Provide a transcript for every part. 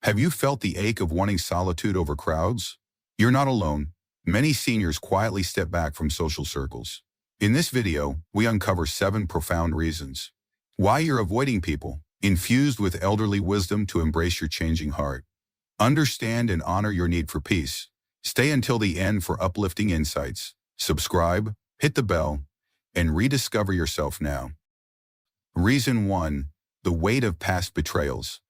Have you felt the ache of wanting solitude over crowds? You're not alone. Many seniors quietly step back from social circles. In this video, we uncover 7 profound reasons why you're avoiding people, infused with elderly wisdom to embrace your changing heart. Understand and honor your need for peace. Stay until the end for uplifting insights. Subscribe, hit the bell, and rediscover yourself now. Reason 1. The weight of past betrayals.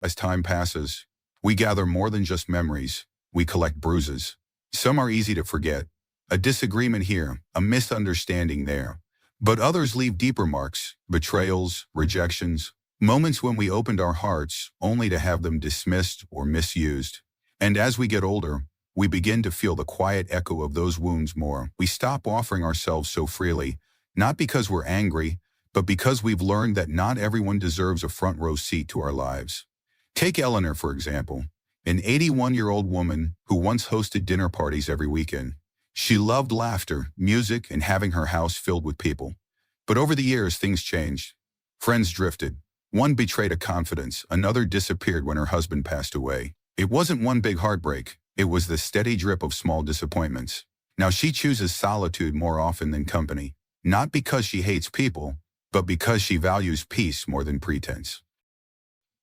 As time passes, we gather more than just memories. We collect bruises. Some are easy to forget. A disagreement here, a misunderstanding there. But others leave deeper marks, betrayals, rejections, moments when we opened our hearts only to have them dismissed or misused. And as we get older, we begin to feel the quiet echo of those wounds more. We stop offering ourselves so freely, not because we're angry, but because we've learned that not everyone deserves a front row seat to our lives. Take Eleanor, for example, an 81-year-old woman who once hosted dinner parties every weekend. She loved laughter, music, and having her house filled with people. But over the years, things changed. Friends drifted. One betrayed a confidence, another disappeared when her husband passed away. It wasn't one big heartbreak. It was the steady drip of small disappointments. Now she chooses solitude more often than company, not because she hates people, but because she values peace more than pretense.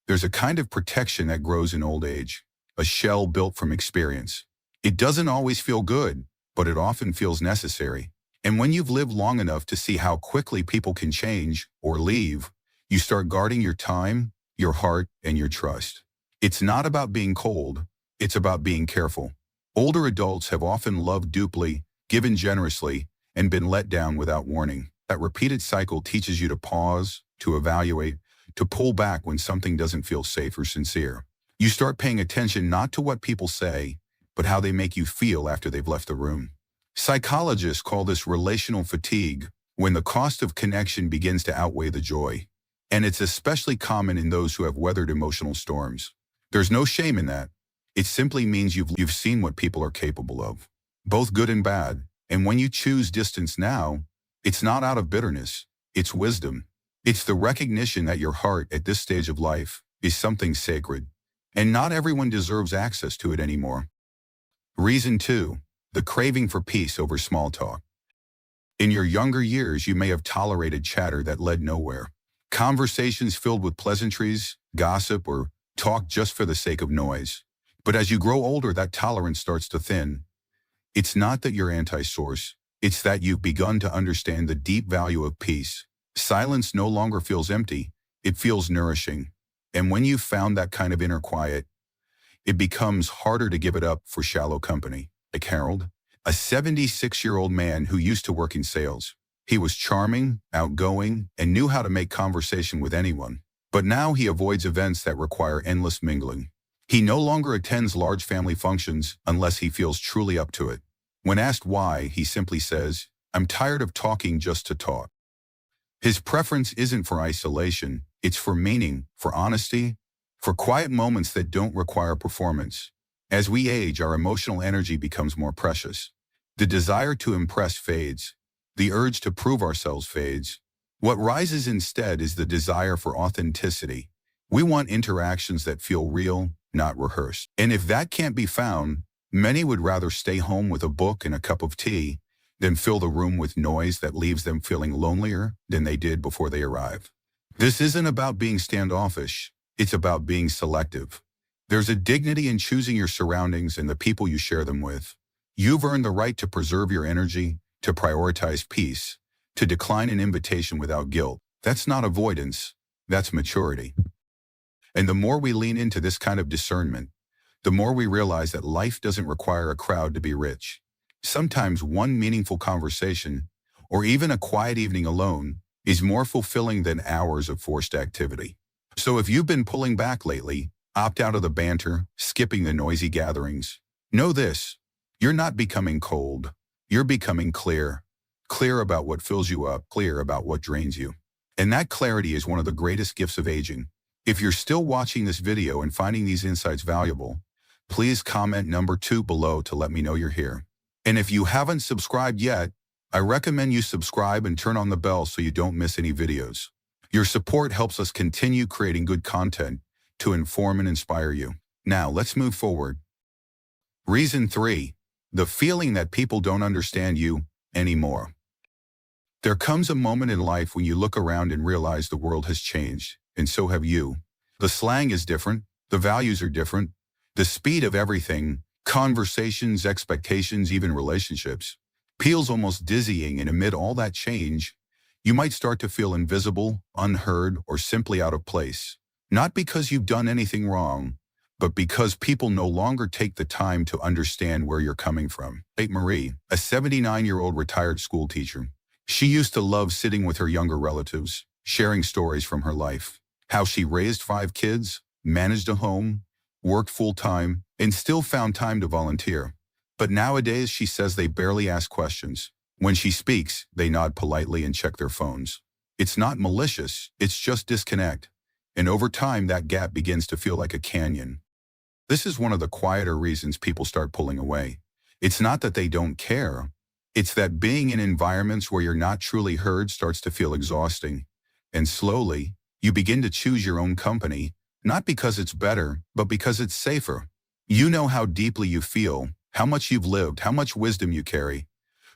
There's a kind of protection that grows in old age, a shell built from experience. It doesn't always feel good, but it often feels necessary. And when you've lived long enough to see how quickly people can change or leave, you start guarding your time, your heart, and your trust. It's not about being cold, it's about being careful. Older adults have often loved deeply, given generously, and been let down without warning. That repeated cycle teaches you to pause, to evaluate, to pull back when something doesn't feel safe or sincere. You start paying attention not to what people say, but how they make you feel after they've left the room. Psychologists call this relational fatigue, when the cost of connection begins to outweigh the joy. And it's especially common in those who have weathered emotional storms. There's no shame in that. It simply means you've seen what people are capable of, both good and bad. And when you choose distance now, it's not out of bitterness, it's wisdom. It's the recognition that your heart at this stage of life is something sacred, and not everyone deserves access to it anymore. Reason 2. The craving for peace over small talk. In your younger years, you may have tolerated chatter that led nowhere. Conversations filled with pleasantries, gossip, or talk just for the sake of noise. But as you grow older, that tolerance starts to thin. It's not that you're anti-source, it's that you've begun to understand the deep value of peace. Silence no longer feels empty, it feels nourishing. And when you've found that kind of inner quiet, it becomes harder to give it up for shallow company. Like Harold, a 76-year-old man who used to work in sales. He was charming, outgoing, and knew how to make conversation with anyone. But now he avoids events that require endless mingling. He no longer attends large family functions unless he feels truly up to it. When asked why, he simply says, "I'm tired of talking just to talk." His preference isn't for isolation, it's for meaning, for honesty, for quiet moments that don't require performance. As we age, our emotional energy becomes more precious. The desire to impress fades. The urge to prove ourselves fades. What rises instead is the desire for authenticity. We want interactions that feel real, not rehearsed. And if that can't be found, many would rather stay home with a book and a cup of tea than fill the room with noise that leaves them feeling lonelier than they did before they arrived. This isn't about being standoffish, it's about being selective. There's a dignity in choosing your surroundings and the people you share them with. You've earned the right to preserve your energy, to prioritize peace, to decline an invitation without guilt. That's not avoidance, that's maturity. And the more we lean into this kind of discernment, the more we realize that life doesn't require a crowd to be rich. Sometimes one meaningful conversation, or even a quiet evening alone, is more fulfilling than hours of forced activity. So if you've been pulling back lately, opt out of the banter, skipping the noisy gatherings, know this: you're not becoming cold. You're becoming clear. Clear about what fills you up, clear about what drains you. And that clarity is one of the greatest gifts of aging. If you're still watching this video and finding these insights valuable, please comment number 2 below to let me know you're here. And if you haven't subscribed yet, I recommend you subscribe and turn on the bell so you don't miss any videos. Your support helps us continue creating good content to inform and inspire you. Now, let's move forward. Reason 3. The feeling that people don't understand you anymore. There comes a moment in life when you look around and realize the world has changed, and so have you. The slang is different, the values are different, the speed of everything, conversations, expectations, even relationships, feels almost dizzying, and amid all that change, you might start to feel invisible, unheard, or simply out of place. Not because you've done anything wrong, but because people no longer take the time to understand where you're coming from. Kate Marie, a 79-year-old retired school teacher, she used to love sitting with her younger relatives, sharing stories from her life. How she raised 5 kids, managed a home, worked full-time, and still found time to volunteer. But nowadays, she says they barely ask questions. When she speaks, they nod politely and check their phones. It's not malicious, it's just disconnect. And over time, that gap begins to feel like a canyon. This is one of the quieter reasons people start pulling away. It's not that they don't care. It's that being in environments where you're not truly heard starts to feel exhausting. And slowly, you begin to choose your own company, not because it's better, but because it's safer. You know how deeply you feel, how much you've lived, how much wisdom you carry.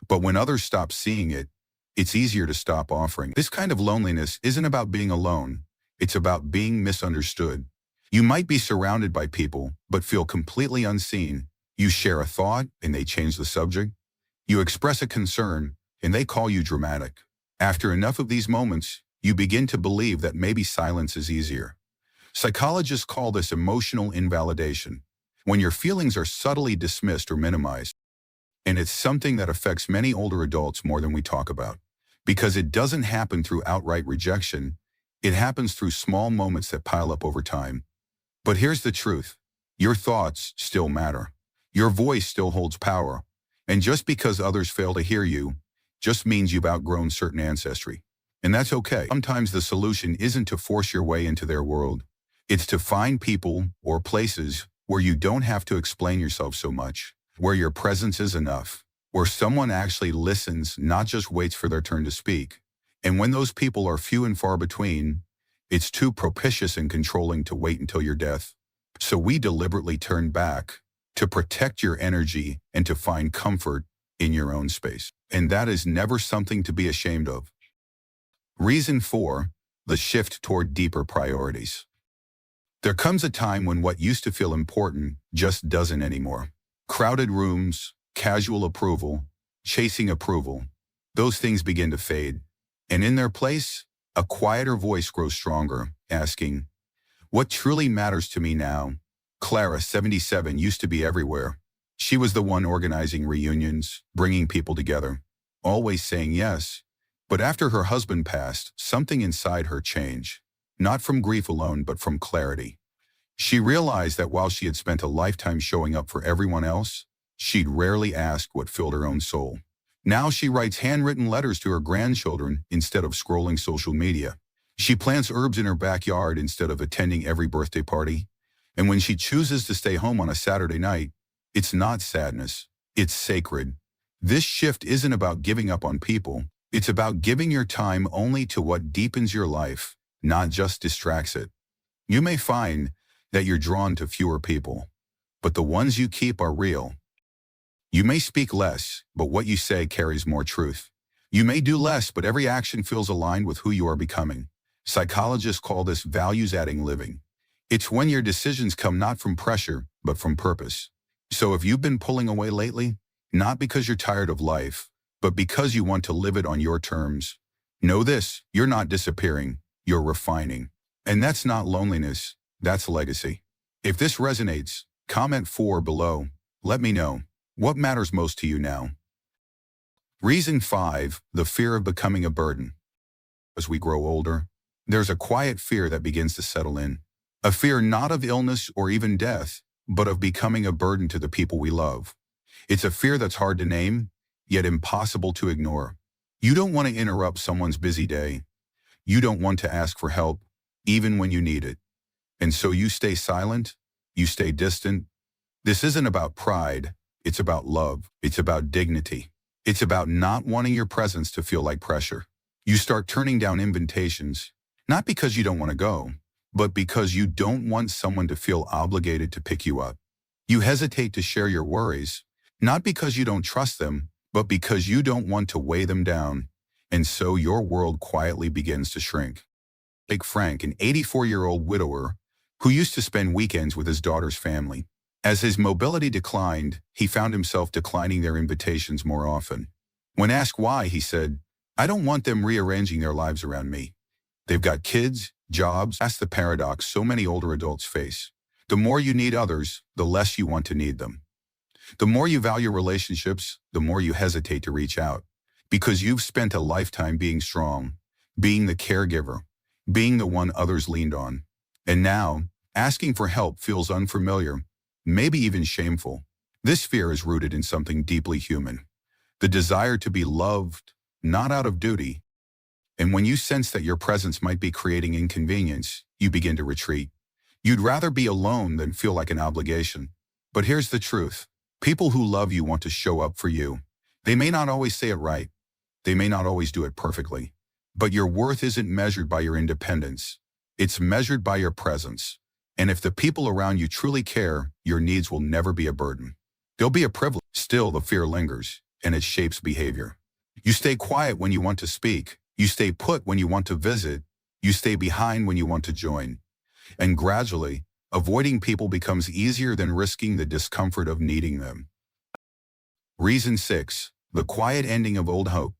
But when others stop seeing it, it's easier to stop offering. This kind of loneliness isn't about being alone. It's about being misunderstood. You might be surrounded by people, but feel completely unseen. You share a thought, and they change the subject. You express a concern, and they call you dramatic. After enough of these moments, you begin to believe that maybe silence is easier. Psychologists call this emotional invalidation, when your feelings are subtly dismissed or minimized. And it's something that affects many older adults more than we talk about. Because it doesn't happen through outright rejection, it happens through small moments that pile up over time. But here's the truth. Your thoughts still matter. Your voice still holds power. And just because others fail to hear you, just means you've outgrown certain ancestry. And that's okay. Sometimes the solution isn't to force your way into their world. It's to find people or places where you don't have to explain yourself so much, where your presence is enough, where someone actually listens, not just waits for their turn to speak. And when those people are few and far between, it's too propitious and controlling to wait until your death. So we deliberately turn back to protect your energy and to find comfort in your own space. And that is never something to be ashamed of. Reason 4, the shift toward deeper priorities. There comes a time when what used to feel important just doesn't anymore. Crowded rooms, casual approval, chasing approval, those things begin to fade. And in their place, a quieter voice grows stronger, asking, what truly matters to me now? Clara, 77, used to be everywhere. She was the one organizing reunions, bringing people together, always saying yes. But after her husband passed, something inside her changed, not from grief alone, but from clarity. She realized that while she had spent a lifetime showing up for everyone else, she'd rarely asked what filled her own soul. Now she writes handwritten letters to her grandchildren instead of scrolling social media. She plants herbs in her backyard instead of attending every birthday party. And when she chooses to stay home on a Saturday night, it's not sadness, it's sacred. This shift isn't about giving up on people. It's about giving your time only to what deepens your life, not just distracts it. You may find that you're drawn to fewer people, but the ones you keep are real. You may speak less, but what you say carries more truth. You may do less, but every action feels aligned with who you are becoming. Psychologists call this values-adding living. It's when your decisions come not from pressure, but from purpose. So if you've been pulling away lately, not because you're tired of life, but because you want to live it on your terms, know this, you're not disappearing, you're refining. And that's not loneliness, that's legacy. If this resonates, comment 4 below. Let me know. What matters most to you now? Reason 5, the fear of becoming a burden. As we grow older, there's a quiet fear that begins to settle in. A fear not of illness or even death, but of becoming a burden to the people we love. It's a fear that's hard to name, yet impossible to ignore. You don't want to interrupt someone's busy day. You don't want to ask for help, even when you need it. And so you stay silent, you stay distant. This isn't about pride, it's about love, it's about dignity. It's about not wanting your presence to feel like pressure. You start turning down invitations, not because you don't want to go, but because you don't want someone to feel obligated to pick you up. You hesitate to share your worries, not because you don't trust them, but because you don't want to weigh them down, and so your world quietly begins to shrink. Take Frank, an 84-year-old widower who used to spend weekends with his daughter's family. As his mobility declined, he found himself declining their invitations more often. When asked why, he said, "I don't want them rearranging their lives around me. They've got kids, jobs." That's the paradox so many older adults face. The more you need others, the less you want to need them. The more you value relationships, the more you hesitate to reach out, because you've spent a lifetime being strong, being the caregiver, being the one others leaned on. And now, asking for help feels unfamiliar, maybe even shameful. This fear is rooted in something deeply human, the desire to be loved, not out of duty. And when you sense that your presence might be creating inconvenience, you begin to retreat. You'd rather be alone than feel like an obligation. But here's the truth. People who love you want to show up for you. They may not always say it right. They may not always do it perfectly. But your worth isn't measured by your independence. It's measured by your presence. And if the people around you truly care, your needs will never be a burden. They'll be a privilege. Still, the fear lingers, and it shapes behavior. You stay quiet when you want to speak. You stay put when you want to visit. You stay behind when you want to join. And gradually, avoiding people becomes easier than risking the discomfort of needing them. Reason 6. The quiet ending of old hope.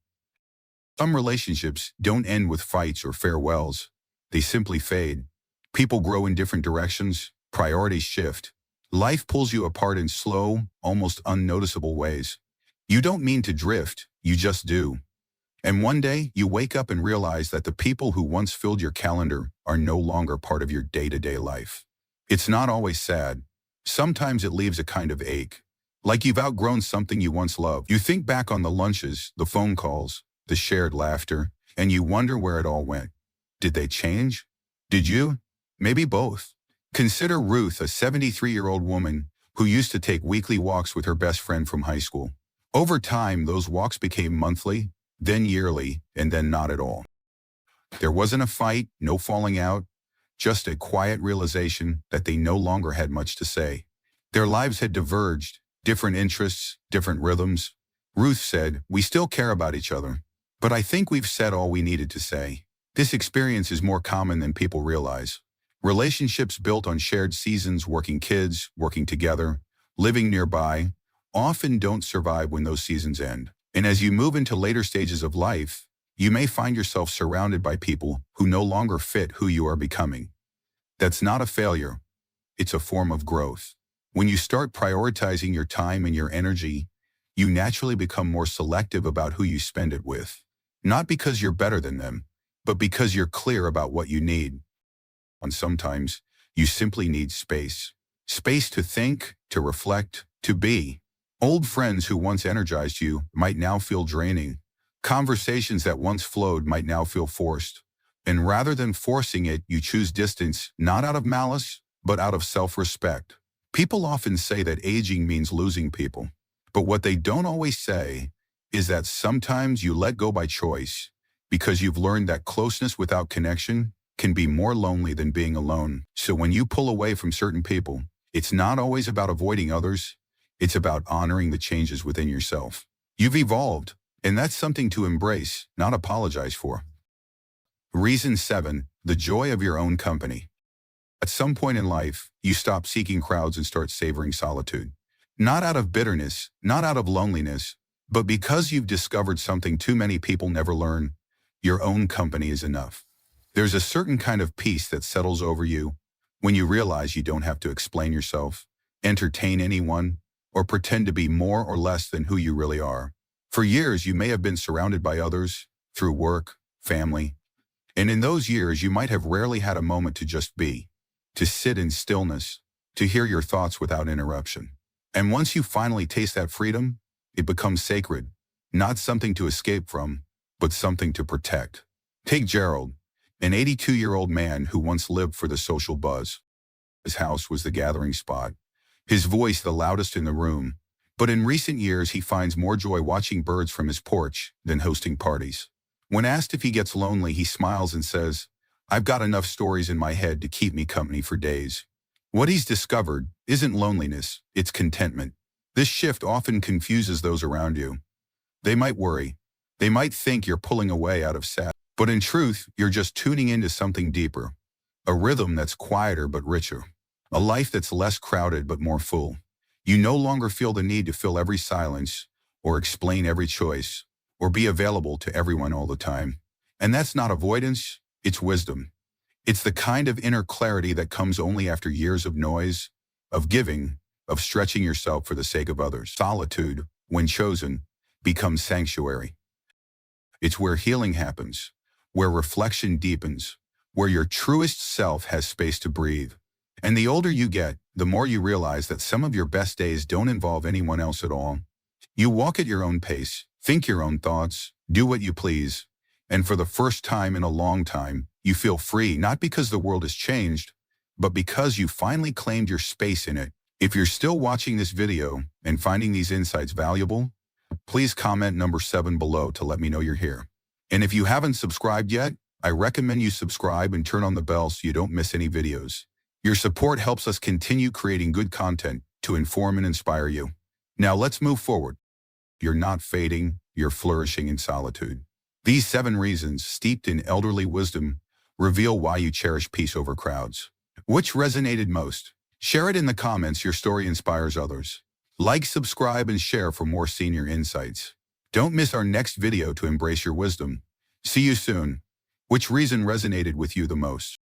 Some relationships don't end with fights or farewells. They simply fade. People grow in different directions. Priorities shift. Life pulls you apart in slow, almost unnoticeable ways. You don't mean to drift, you just do. And one day, you wake up and realize that the people who once filled your calendar are no longer part of your day-to-day life. It's not always sad. Sometimes it leaves a kind of ache, like you've outgrown something you once loved. You think back on the lunches, the phone calls, the shared laughter, and you wonder where it all went. Did they change? Did you? Maybe both. Consider Ruth, a 73-year-old woman who used to take weekly walks with her best friend from high school. Over time, those walks became monthly, then yearly, and then not at all. There wasn't a fight, no falling out, just a quiet realization that they no longer had much to say. Their lives had diverged, different interests, different rhythms. Ruth said, "We still care about each other, but I think we've said all we needed to say." This experience is more common than people realize. Relationships built on shared seasons, working kids, working together, living nearby, often don't survive when those seasons end. And as you move into later stages of life, you may find yourself surrounded by people who no longer fit who you are becoming. That's not a failure. It's a form of growth. When you start prioritizing your time and your energy, you naturally become more selective about who you spend it with. Not because you're better than them, but because you're clear about what you need. And sometimes, you simply need space. Space to think, to reflect, to be. Old friends who once energized you might now feel draining. Conversations that once flowed might now feel forced. And rather than forcing it, you choose distance, not out of malice, but out of self-respect. People often say that aging means losing people. But what they don't always say is that sometimes you let go by choice, because you've learned that closeness without connection can be more lonely than being alone. So when you pull away from certain people, it's not always about avoiding others. It's about honoring the changes within yourself. You've evolved, and that's something to embrace, not apologize for. Reason 7. The joy of your own company. At some point in life, you stop seeking crowds and start savoring solitude. Not out of bitterness, not out of loneliness, but because you've discovered something too many people never learn. Your own company is enough. There's a certain kind of peace that settles over you when you realize you don't have to explain yourself, entertain anyone, or pretend to be more or less than who you really are. For years, you may have been surrounded by others, through work, family, and in those years, you might have rarely had a moment to just be, to sit in stillness, to hear your thoughts without interruption. And once you finally taste that freedom, it becomes sacred, not something to escape from, but something to protect. Take Gerald, an 82-year-old man who once lived for the social buzz. His house was the gathering spot, his voice the loudest in the room. But in recent years, he finds more joy watching birds from his porch than hosting parties. When asked if he gets lonely, he smiles and says, I've got enough stories in my head to keep me company for days. What he's discovered isn't loneliness, it's contentment. This shift often confuses those around you. They might worry. They might think you're pulling away out of sadness. But in truth, you're just tuning into something deeper. A rhythm that's quieter but richer. A life that's less crowded but more full. You no longer feel the need to fill every silence, or explain every choice, or be available to everyone all the time. And that's not avoidance, it's wisdom. It's the kind of inner clarity that comes only after years of noise, of giving, of stretching yourself for the sake of others. Solitude, when chosen, becomes sanctuary. It's where healing happens, where reflection deepens, where your truest self has space to breathe. And the older you get, the more you realize that some of your best days don't involve anyone else at all. You walk at your own pace, think your own thoughts, do what you please, and for the first time in a long time, you feel free, not because the world has changed, but because you finally claimed your space in it. If you're still watching this video and finding these insights valuable, please comment number 7 below to let me know you're here. And if you haven't subscribed yet, I recommend you subscribe and turn on the bell so you don't miss any videos. Your support helps us continue creating good content to inform and inspire you. Now let's move forward. You're not fading, you're flourishing in solitude. These 7 reasons, steeped in elderly wisdom, reveal why you cherish peace over crowds. Which resonated most? Share it in the comments. Your story inspires others. Like, subscribe, and share for more senior insights. Don't miss our next video to embrace your wisdom. See you soon. Which reason resonated with you the most?